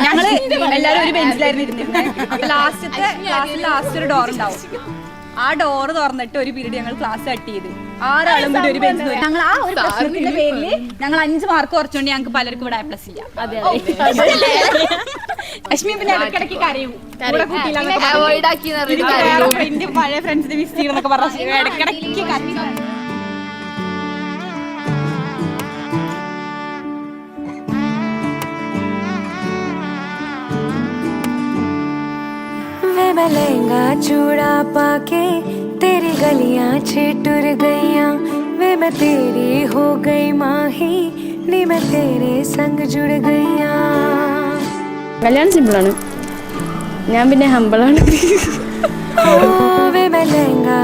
ഞങ്ങള് എല്ലാരും ഒരു ബെഞ്ചിലായിരുന്നു ഇരുന്നിരുന്നത്. ലാസ്റ്റ് ഒരു ഡോർ ഉണ്ടാവും. ആ ഡോറ് തുറന്നിട്ട് ഒരു പീരീഡ് ഞങ്ങൾ ക്ലാസ് കട്ട് ചെയ്ത് 6 ആളും കൂടി ഒരു ബെഞ്ചിൽ പോയി. ഞങ്ങൾ ആ ഒരു പ്രശ്നത്തിന്റെ പേരില് ഞങ്ങൾ 5 മാർക്ക് കുറച്ചുകൊണ്ട് ഞങ്ങൾക്ക് പലർക്കും ഇവിടെ A+ ഇല്ല. അശ്മി പിന്നെ ഇടയ്ക്കിടയ്ക്ക് കരയും. പഴയ ഫ്രണ്ട്സിനെ മിസ് ചെയ്യുന്നൊക്കെ പറഞ്ഞ ഇടയ്ക്കിടയ്ക്ക് കരയും. मैं लहंगा चूड़ा पाके तेरी गलियां छिटुर गईयां वे मैं तेरी हो गई माही नी मैं तेरे संग जुड़ गईयां. കല്യാണം സിമ്പിളാണ്, ഞാൻ പിന്നെ ഹമ്പിളാണ്. वे मैं लहंगा